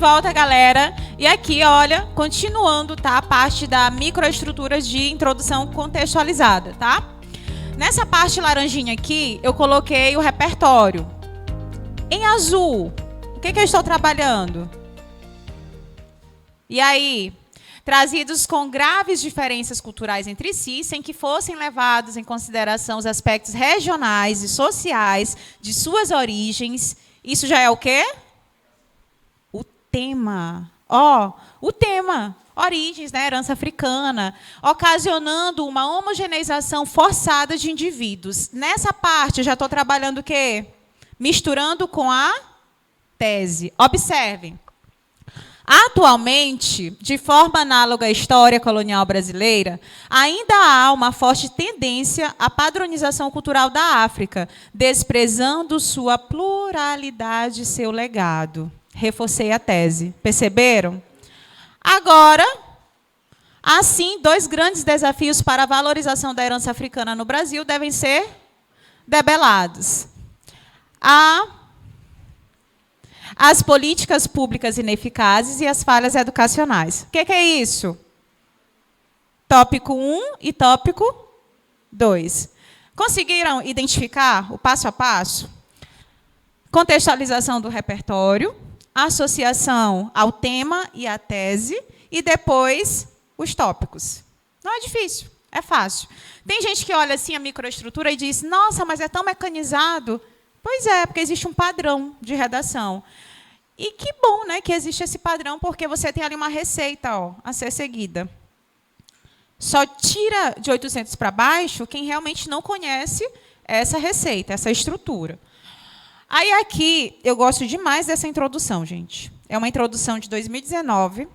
volta, galera. E aqui, olha, continuando, tá? A parte da microestruturas de introdução contextualizada, tá? Nessa parte laranjinha aqui, eu coloquei o repertório. Em azul, o que eu estou trabalhando? E aí, trazidos com graves diferenças culturais entre si, sem que fossem levados em consideração os aspectos regionais e sociais de suas origens. Isso já é o quê? O tema. O tema. Origens, né? Herança africana, ocasionando uma homogeneização forçada de indivíduos. Nessa parte, eu já estou trabalhando o quê? Misturando com a tese. Observem. Atualmente, de forma análoga à história colonial brasileira, ainda há uma forte tendência à padronização cultural da África, desprezando sua pluralidade e seu legado. Reforcei a tese. Perceberam? Agora, assim, dois grandes desafios para a valorização da herança africana no Brasil devem ser debelados. As políticas públicas ineficazes e as falhas educacionais. O que é isso? Tópico 1 e tópico 2. Conseguiram identificar o passo a passo? Contextualização do repertório, associação ao tema e à tese, e depois os tópicos. Não é difícil, é fácil. Tem gente que olha assim a microestrutura e diz, nossa, mas é tão mecanizado. Pois é, porque existe um padrão de redação. E que bom, né, que existe esse padrão, porque você tem ali uma receita a ser seguida. Só tira de 800 para baixo quem realmente não conhece essa receita, essa estrutura. Aí aqui, eu gosto demais dessa introdução, gente. É uma introdução de 2019,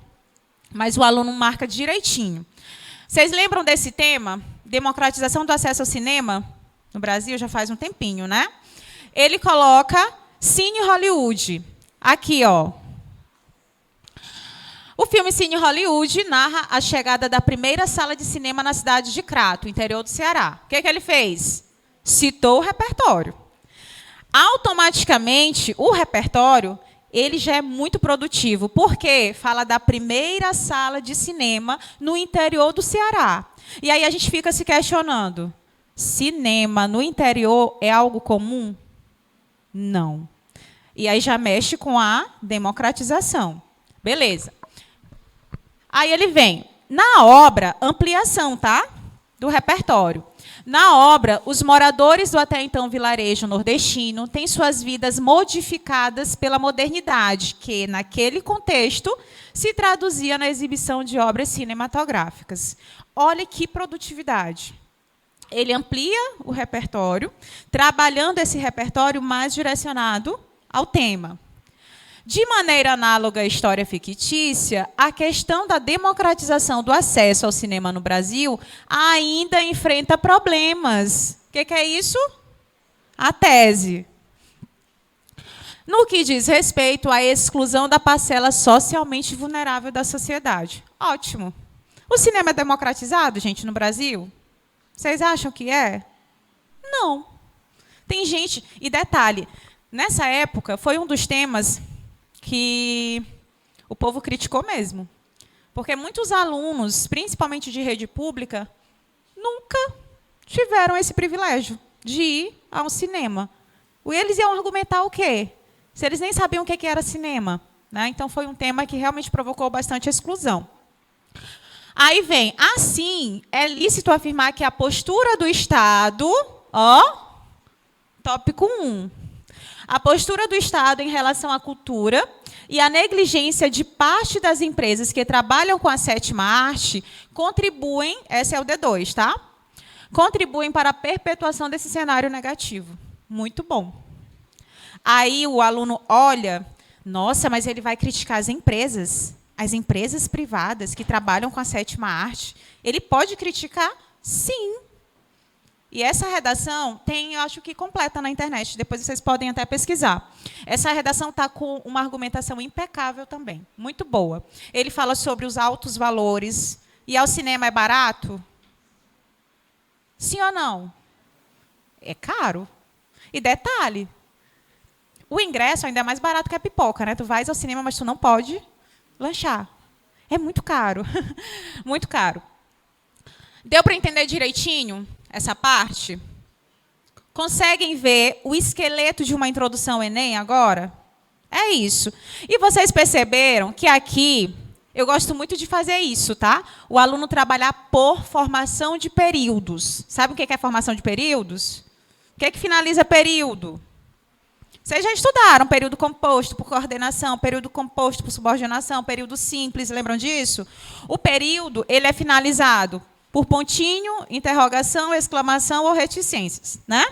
mas o aluno marca direitinho. Vocês lembram desse tema? Democratização do acesso ao cinema no Brasil, já faz um tempinho, né? Ele coloca Cine Hollywood. Aqui, ó. O filme Cine Hollywood narra a chegada da primeira sala de cinema na cidade de Crato, interior do Ceará. O que ele fez? Citou o repertório. Automaticamente, o repertório ele já é muito produtivo, porque fala da primeira sala de cinema no interior do Ceará. E aí a gente fica se questionando, cinema no interior é algo comum? Não. E aí já mexe com a democratização. Beleza. Aí ele vem, na obra, ampliação, tá? Do repertório. Na obra, os moradores do até então vilarejo nordestino têm suas vidas modificadas pela modernidade, que, naquele contexto, se traduzia na exibição de obras cinematográficas. Olha que produtividade. Ele amplia o repertório, trabalhando esse repertório mais direcionado ao tema. De maneira análoga à história fictícia, a questão da democratização do acesso ao cinema no Brasil ainda enfrenta problemas. O que é isso? A tese. No que diz respeito à exclusão da parcela socialmente vulnerável da sociedade. Ótimo. O cinema é democratizado, gente, no Brasil? Vocês acham que é? Não. Tem gente... E detalhe, nessa época, foi um dos temas que o povo criticou mesmo. Porque muitos alunos, principalmente de rede pública, nunca tiveram esse privilégio de ir ao cinema. Eles iam argumentar o quê? Se eles nem sabiam o que era cinema. Né? Então, foi um tema que realmente provocou bastante exclusão. Aí vem, assim, é lícito afirmar que a postura do Estado, tópico 1, a postura do Estado em relação à cultura e a negligência de parte das empresas que trabalham com a sétima arte contribuem, esse é o D2, tá? Contribuem para a perpetuação desse cenário negativo. Muito bom. Aí o aluno olha, nossa, mas ele vai criticar as empresas privadas que trabalham com a sétima arte. Ele pode criticar? Sim. E essa redação tem, eu acho que completa na internet, depois vocês podem até pesquisar. Essa redação está com uma argumentação impecável também, muito boa. Ele fala sobre os altos valores. E ao cinema é barato? Sim ou não? É caro. E detalhe, O ingresso ainda é mais barato que a pipoca, né? Tu vais ao cinema, mas tu não pode lanchar. É muito caro. Muito caro. Deu para entender direitinho essa parte? Conseguem ver o esqueleto de uma introdução ao Enem agora? É isso. E vocês perceberam que aqui, eu gosto muito de fazer isso, tá? O aluno trabalhar por formação de períodos. Sabe o que é formação de períodos? O que é que finaliza período? Vocês já estudaram período composto por coordenação, período composto por subordinação, período simples, lembram disso? O período, ele é finalizado por pontinho, interrogação, exclamação ou reticências, né?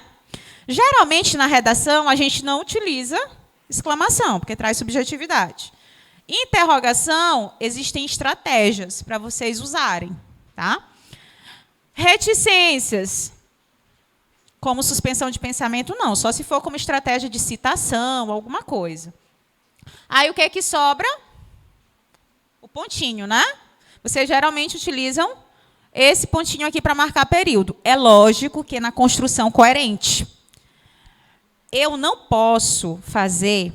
Geralmente, na redação, a gente não utiliza exclamação, porque traz subjetividade. Interrogação, existem estratégias para vocês usarem, tá? Reticências, como suspensão de pensamento, não. Só se for como estratégia de citação, alguma coisa. Aí, o que é que sobra? O pontinho, né? Vocês geralmente utilizam esse pontinho aqui para marcar período. É lógico que na construção coerente. Eu não posso fazer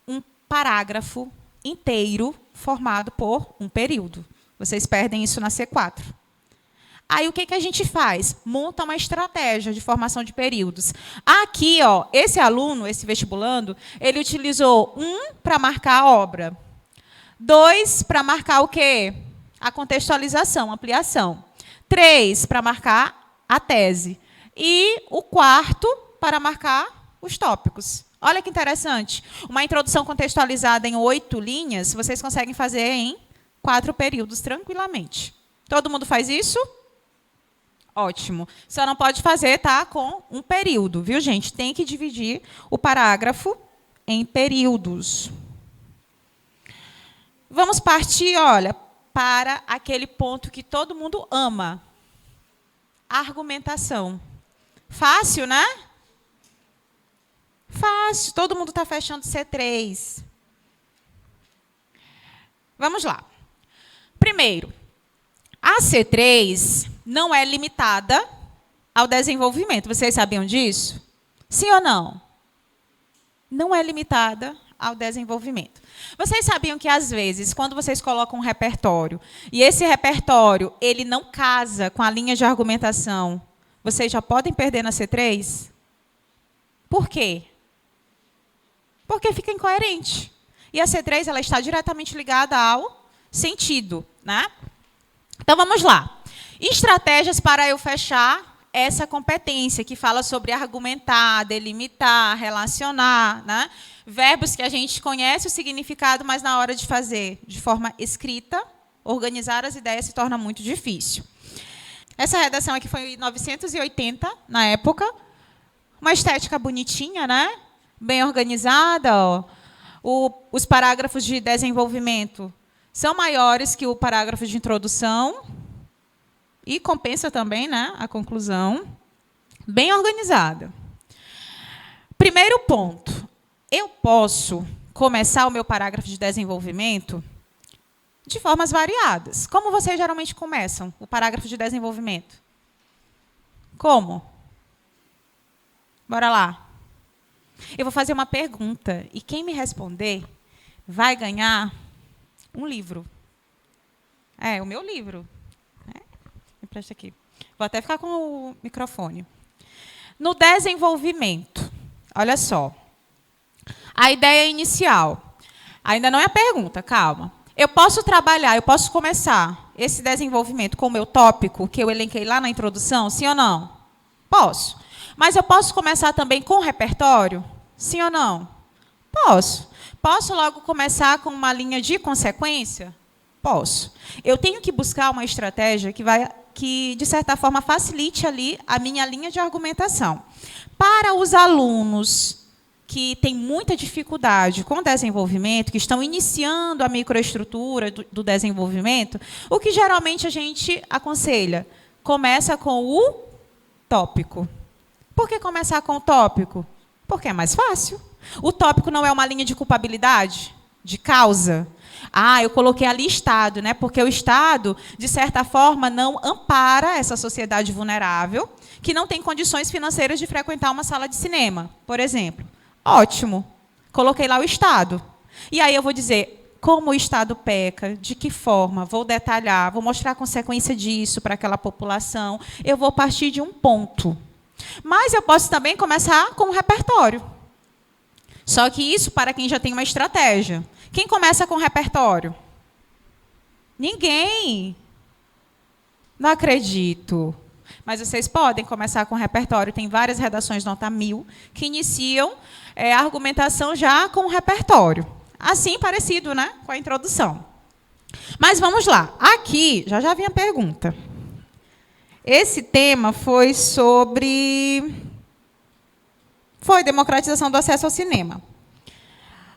um parágrafo inteiro formado por um período. Vocês perdem isso na C4. Aí, o que que a gente faz? Monta uma estratégia de formação de períodos. Aqui, ó, esse aluno, esse vestibulando, ele utilizou 1 para marcar a obra. 2 para marcar o quê? A contextualização, ampliação. 3 para marcar a tese. E o 4 para marcar os tópicos. Olha que interessante. Uma introdução contextualizada em 8 linhas, vocês conseguem fazer em 4 períodos tranquilamente. Todo mundo faz isso? Ótimo. Só não pode fazer, tá, com um período, viu, gente? Tem que dividir o parágrafo em períodos. Vamos partir, olha, para aquele ponto que todo mundo ama. Argumentação. Fácil, né? Fácil. Todo mundo está fechando C3. Vamos lá. Primeiro, a C3 não é limitada ao desenvolvimento. Vocês sabiam disso? Sim ou não? Não é limitada ao desenvolvimento. Vocês sabiam que, às vezes, quando vocês colocam um repertório, e esse repertório ele não casa com a linha de argumentação, vocês já podem perder na C3? Por quê? Porque fica incoerente. E a C3 ela está diretamente ligada ao sentido, né? Então, vamos lá. Estratégias para eu fechar essa competência, que fala sobre argumentar, delimitar, relacionar, né? Verbos que a gente conhece o significado, mas na hora de fazer de forma escrita, organizar as ideias se torna muito difícil. Essa redação aqui foi em 980, na época. Uma estética bonitinha, né? Bem organizada. Ó. Os parágrafos de desenvolvimento são maiores que o parágrafo de introdução. E compensa também, né, a conclusão. Bem organizada. Primeiro ponto. Eu posso começar o meu parágrafo de desenvolvimento de formas variadas. Como vocês geralmente começam o parágrafo de desenvolvimento? Como? Bora lá. Eu vou fazer uma pergunta e quem me responder vai ganhar um livro. É, o meu livro. Me presta aqui. Vou até ficar com o microfone. No desenvolvimento, olha só. A ideia inicial. Ainda não é a pergunta, calma. Eu posso trabalhar, eu posso começar esse desenvolvimento com o meu tópico, que eu elenquei lá na introdução, sim ou não? Posso. Mas eu posso começar também com o repertório? Sim ou não? Posso. Posso logo começar com uma linha de consequência? Posso. Eu tenho que buscar uma estratégia que, de certa forma, facilite ali a minha linha de argumentação. Para os alunos que têm muita dificuldade com o desenvolvimento, que estão iniciando a microestrutura do desenvolvimento, o que geralmente a gente aconselha? Começa com o tópico. Por que começar com o tópico? Porque é mais fácil. O tópico não é uma linha de culpabilidade, de causa. Ah, eu coloquei ali Estado, né? Porque o Estado, de certa forma, não ampara essa sociedade vulnerável, que não tem condições financeiras de frequentar uma sala de cinema, por exemplo. Ótimo. Coloquei lá o Estado. E aí eu vou dizer como o Estado peca, de que forma, vou detalhar, vou mostrar a consequência disso para aquela população. Eu vou partir de um ponto. Mas eu posso também começar com um repertório. Só que isso para quem já tem uma estratégia. Quem começa com repertório? Ninguém. Não acredito. Mas vocês podem começar com repertório. Tem várias redações nota 1000 que iniciam a argumentação já com repertório. Assim, parecido, né, com a introdução. Mas vamos lá. Aqui, já vem a pergunta. Esse tema foi sobre... Foi democratização do acesso ao cinema.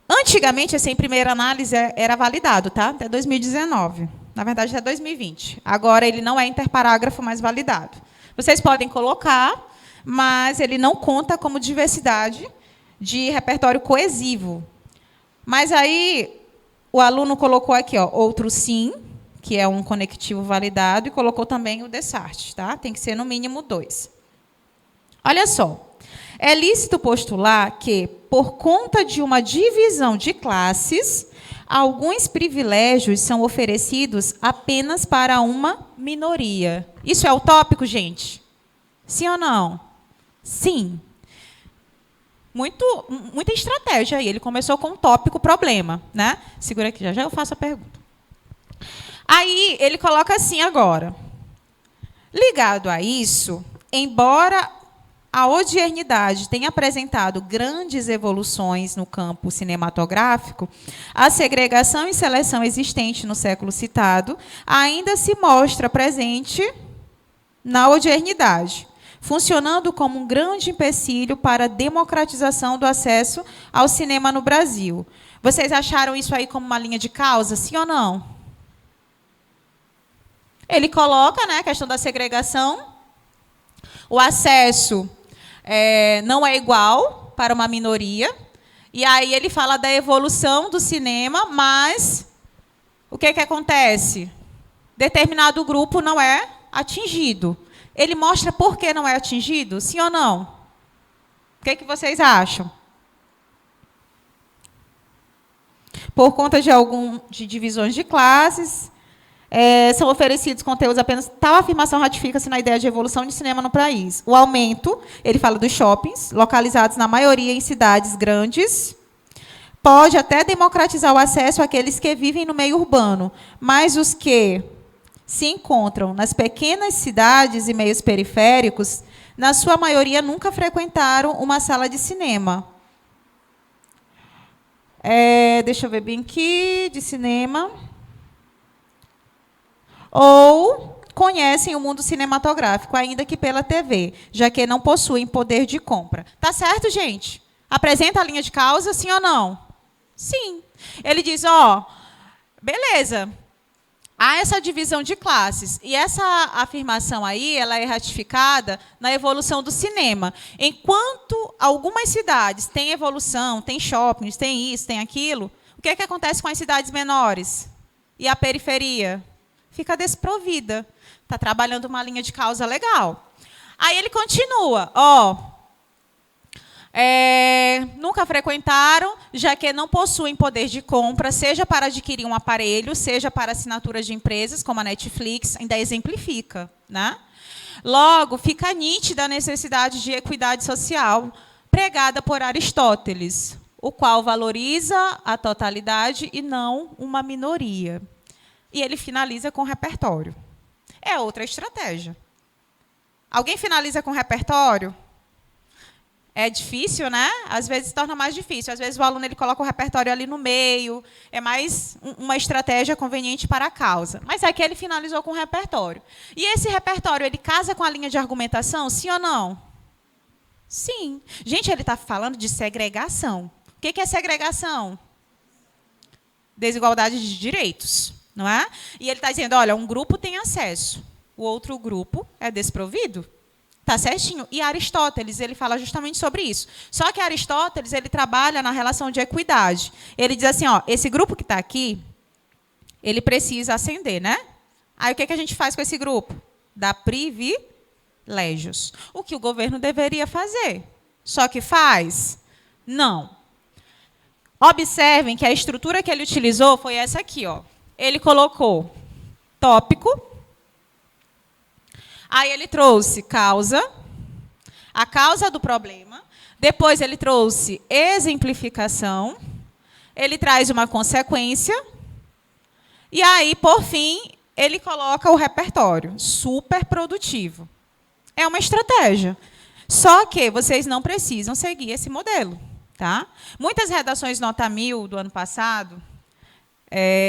Antigamente, esse em primeira análise era validado, tá? Até 2019. Na verdade, até 2020. Agora, ele não é interparágrafo, mas validado. Vocês podem colocar, mas ele não conta como diversidade de repertório coesivo. Mas aí, o aluno colocou aqui, ó, outro sim, que é um conectivo validado, e colocou também o DESART, tá? Tem que ser no mínimo 2. Olha só. É lícito postular que, por conta de uma divisão de classes, alguns privilégios são oferecidos apenas para uma minoria. Isso é utópico, gente? Sim ou não? Sim. Muita estratégia aí. Ele começou com um tópico problema, né? Segura aqui, já eu faço a pergunta. Aí, ele coloca assim agora. Ligado a isso, embora a odiernidade tenha apresentado grandes evoluções no campo cinematográfico, a segregação e seleção existente no século citado ainda se mostra presente na odiernidade, funcionando como um grande empecilho para a democratização do acesso ao cinema no Brasil. Vocês acharam isso aí como uma linha de causa, sim ou não? Ele coloca, né, a questão da segregação, o acesso não é igual para uma minoria. E aí ele fala da evolução do cinema, mas o que acontece? Determinado grupo não é atingido. Ele mostra por que não é atingido? Sim ou não? O que vocês acham? Por conta de divisões de classes, são oferecidos conteúdos apenas... Tal afirmação ratifica-se na ideia de evolução de cinema no país. O aumento, ele fala dos shoppings, localizados na maioria em cidades grandes, pode até democratizar o acesso àqueles que vivem no meio urbano, mas os que se encontram nas pequenas cidades e meios periféricos, na sua maioria, nunca frequentaram uma sala de cinema. Deixa eu ver bem aqui, de cinema... ou conhecem o mundo cinematográfico, ainda que pela TV, já que não possuem poder de compra. Tá certo, gente? Apresenta a linha de causa, sim ou não? Sim. Ele diz, beleza, há essa divisão de classes, e essa afirmação aí, ela é ratificada na evolução do cinema. Enquanto algumas cidades têm evolução, têm shoppings, têm isso, têm aquilo, o que acontece com as cidades menores? E a periferia? Fica desprovida. Está trabalhando uma linha de causa legal. Aí ele continua. Nunca frequentaram, já que não possuem poder de compra, seja para adquirir um aparelho, seja para assinaturas de empresas, como a Netflix, ainda exemplifica, né? Logo, fica nítida a necessidade de equidade social, pregada por Aristóteles, o qual valoriza a totalidade e não uma minoria. E ele finaliza com repertório. É outra estratégia. Alguém finaliza com repertório? É difícil, né? Às vezes se torna mais difícil. Às vezes o aluno ele coloca o repertório ali no meio. É mais uma estratégia conveniente para a causa. Mas aqui ele finalizou com repertório. E esse repertório, ele casa com a linha de argumentação, sim ou não? Sim. Gente, ele está falando de segregação. O que é segregação? Desigualdade de direitos. Não é? E ele está dizendo, olha, um grupo tem acesso, o outro grupo é desprovido. Está certinho. E Aristóteles, ele fala justamente sobre isso. Só que Aristóteles, ele trabalha na relação de equidade. Ele diz assim, esse grupo que está aqui, ele precisa ascender, né? Aí o que a gente faz com esse grupo? Dá privilégios. O que o governo deveria fazer. Só que faz? Não. Observem que a estrutura que ele utilizou foi essa aqui, ó. Ele colocou tópico, aí ele trouxe causa, a causa do problema, depois ele trouxe exemplificação, ele traz uma consequência, e aí, por fim, ele coloca o repertório, super produtivo. É uma estratégia. Só que vocês não precisam seguir esse modelo. Tá? Muitas redações nota 1000 do ano passado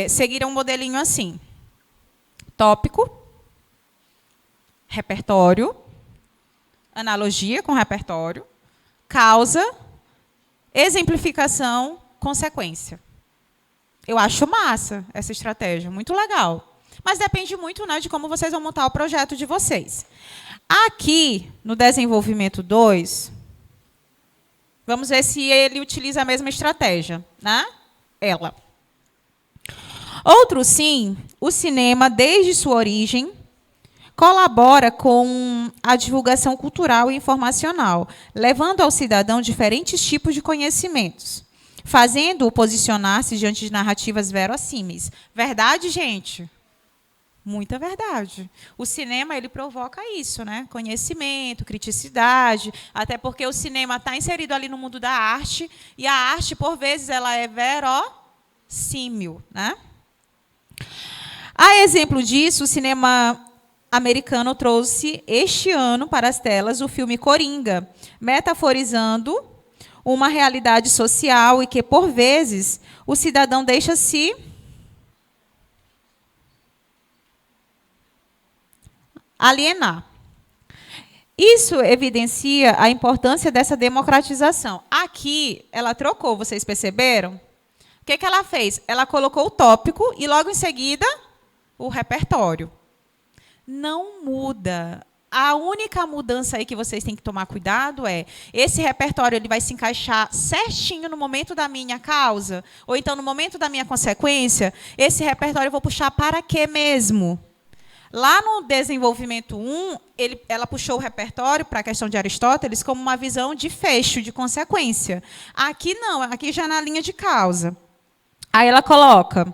seguiram um modelinho assim. Tópico, repertório, analogia com repertório, causa, exemplificação, consequência. Eu acho massa essa estratégia, muito legal. Mas depende muito, né, de como vocês vão montar o projeto de vocês. Aqui, no desenvolvimento 2, vamos ver se ele utiliza a mesma estratégia, né? Ela. Outro sim, o cinema, desde sua origem, colabora com a divulgação cultural e informacional, levando ao cidadão diferentes tipos de conhecimentos, fazendo-o posicionar-se diante de narrativas verossímeis. Verdade, gente? Muita verdade. O cinema, ele provoca isso, né? Conhecimento, criticidade, até porque o cinema está inserido ali no mundo da arte, e a arte, por vezes, ela é verossímil, né? A exemplo disso, o cinema americano trouxe este ano para as telas o filme Coringa, metaforizando uma realidade social e que, por vezes, o cidadão deixa-se alienar. Isso evidencia a importância dessa democratização. Aqui, ela trocou, vocês perceberam? O que ela fez? Ela colocou o tópico e, logo em seguida, o repertório. Não muda. A única mudança aí que vocês têm que tomar cuidado é, esse repertório ele vai se encaixar certinho no momento da minha causa? Ou então, no momento da minha consequência? Esse repertório eu vou puxar para quê mesmo? Lá no desenvolvimento 1, ela puxou o repertório para a questão de Aristóteles como uma visão de fecho, de consequência. Aqui não, aqui já é na linha de causa. Aí ela coloca,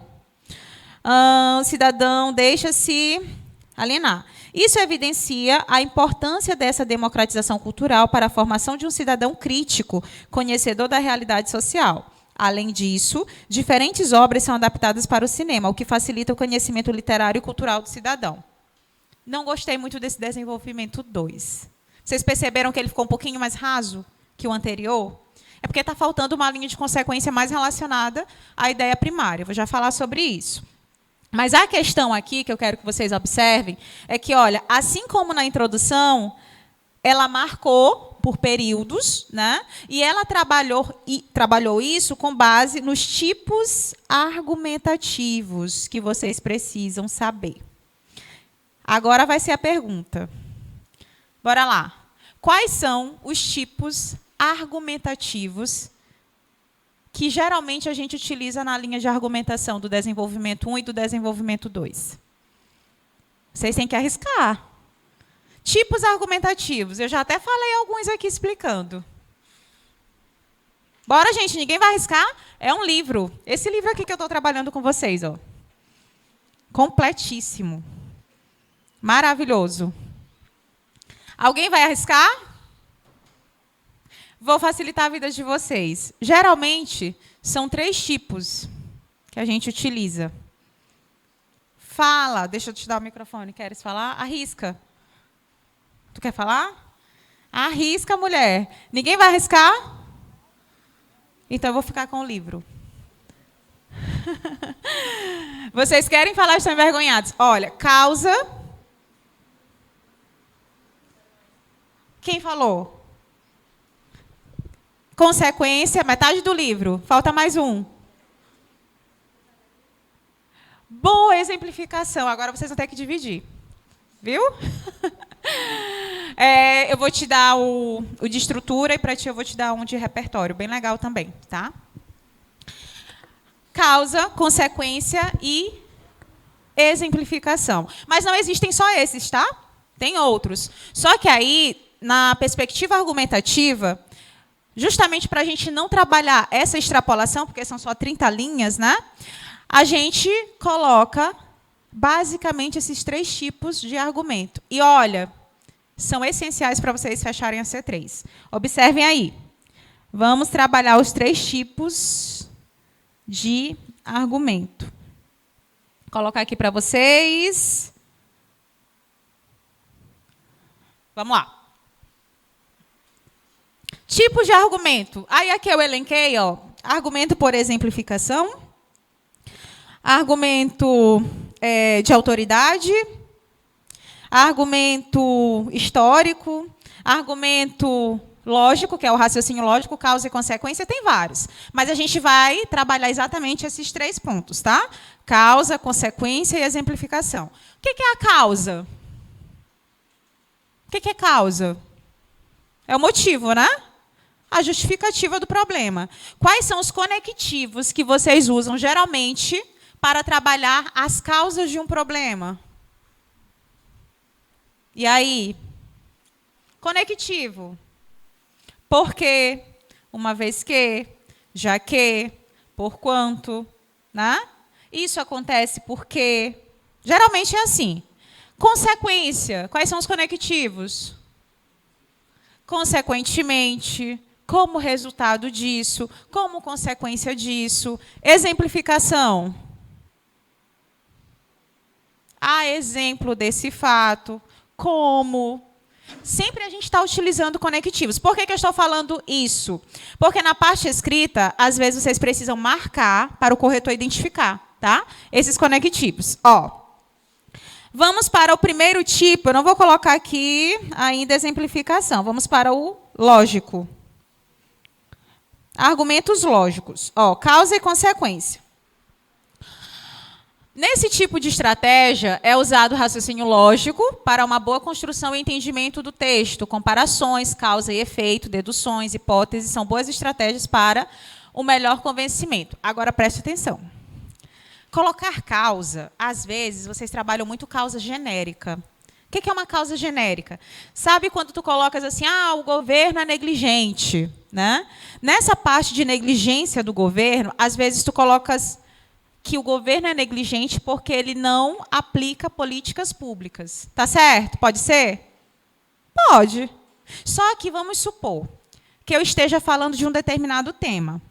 o cidadão deixa-se alienar. Isso evidencia a importância dessa democratização cultural para a formação de um cidadão crítico, conhecedor da realidade social. Além disso, diferentes obras são adaptadas para o cinema, o que facilita o conhecimento literário e cultural do cidadão. Não gostei muito desse desenvolvimento 2. Vocês perceberam que ele ficou um pouquinho mais raso que o anterior? É porque está faltando uma linha de consequência mais relacionada à ideia primária. Eu vou já falar sobre isso. Mas a questão aqui, que eu quero que vocês observem, é que, olha, assim como na introdução, ela marcou por períodos, né? E ela trabalhou isso com base nos tipos argumentativos que vocês precisam saber. Agora vai ser a pergunta. Bora lá. Quais são os tipos argumentativos que geralmente a gente utiliza na linha de argumentação do desenvolvimento 1 e do desenvolvimento 2? Vocês têm que arriscar. Tipos argumentativos. Eu já até falei alguns aqui explicando. Bora, gente, ninguém vai arriscar? É um livro. Esse livro aqui que eu estou trabalhando com vocês, ó. Completíssimo. Maravilhoso. Alguém vai arriscar? Vou facilitar a vida de vocês. Geralmente, são 3 tipos que a gente utiliza. Fala. Deixa eu te dar o microfone. Queres falar? Arrisca. Tu quer falar? Arrisca, mulher. Ninguém vai arriscar? Então, eu vou ficar com o livro. Vocês querem falar, estão envergonhados. Olha, causa. Quem falou? Consequência, metade do livro. Falta mais um. Boa exemplificação. Agora vocês vão ter que dividir. Viu? Eu vou te dar o de estrutura e para ti eu vou te dar um de repertório. Bem legal também, tá? Causa, consequência e exemplificação. Mas não existem só esses, tá? Tem outros. Só que aí, na perspectiva argumentativa, justamente para a gente não trabalhar essa extrapolação, porque são só 30 linhas, né? A gente coloca basicamente esses 3 tipos de argumento. E olha, são essenciais para vocês fecharem a C3. Observem aí. Vamos trabalhar os 3 tipos de argumento. Vou colocar aqui para vocês. Vamos lá. Tipos de argumento. Aí aqui eu elenquei, ó, argumento por exemplificação, argumento de autoridade, argumento histórico, argumento lógico, que é o raciocínio lógico, causa e consequência, tem vários. Mas a gente vai trabalhar exatamente esses 3 pontos, tá? Causa, consequência e exemplificação. O que é a causa? O que é causa? É o motivo, né? A justificativa do problema. Quais são os conectivos que vocês usam, geralmente, para trabalhar as causas de um problema? E aí? Conectivo. Porque, uma vez que, já que, porquanto, né? Isso acontece porque... Geralmente é assim. Consequência. Quais são os conectivos? Consequentemente, como resultado disso, como consequência disso. Exemplificação. A exemplo desse fato, como... Sempre a gente está utilizando conectivos. Por que eu estou falando isso? Porque na parte escrita, às vezes vocês precisam marcar para o corretor identificar, tá? Esses conectivos. Ó, vamos para o primeiro tipo. Eu não vou colocar aqui ainda exemplificação. Vamos para o lógico. Argumentos lógicos. Ó, causa e consequência. Nesse tipo de estratégia, é usado o raciocínio lógico para uma boa construção e entendimento do texto. Comparações, causa e efeito, deduções, hipóteses, são boas estratégias para o melhor convencimento. Agora, preste atenção. Colocar causa, às vezes, vocês trabalham muito causa genérica. O que é uma causa genérica? Sabe quando tu colocas assim, o governo é negligente, né? Nessa parte de negligência do governo, às vezes tu colocas... que o governo é negligente porque ele não aplica políticas públicas. Tá certo? Pode ser? Pode. Só que vamos supor que eu esteja falando de um determinado tema.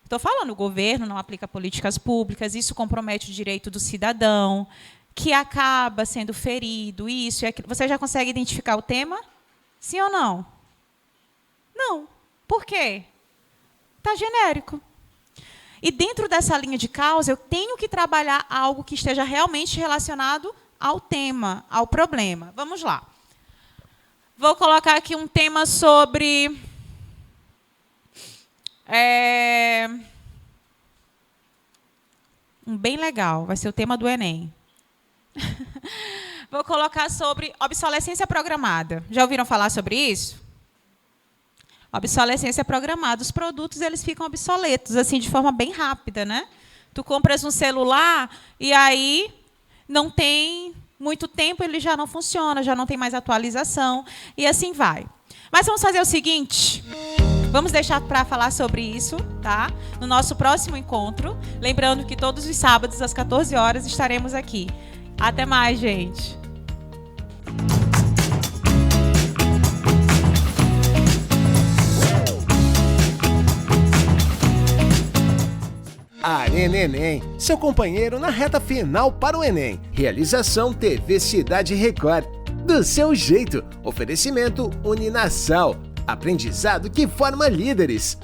Estou falando, o governo não aplica políticas públicas, isso compromete o direito do cidadão, que acaba sendo ferido, isso e aquilo. Você já consegue identificar o tema? Sim ou não? Não. Por quê? Está genérico. E dentro dessa linha de causa, eu tenho que trabalhar algo que esteja realmente relacionado ao tema, ao problema. Vamos lá. Vou colocar aqui um tema sobre... um bem legal, vai ser o tema do Enem. Vou colocar sobre obsolescência programada. Já ouviram falar sobre isso? Obsolescência programada. Os produtos eles ficam obsoletos assim de forma bem rápida, né? Tu compras um celular e aí não tem muito tempo, ele já não funciona, já não tem mais atualização e assim vai. Mas vamos fazer o seguinte, vamos deixar para falar sobre isso, tá? No nosso próximo encontro, lembrando que todos os sábados às 14 horas estaremos aqui. Até mais, gente. Arena Enem, seu companheiro na reta final para o Enem. Realização TV Cidade Record. Do seu jeito. Oferecimento Uninasal. Aprendizado que forma líderes.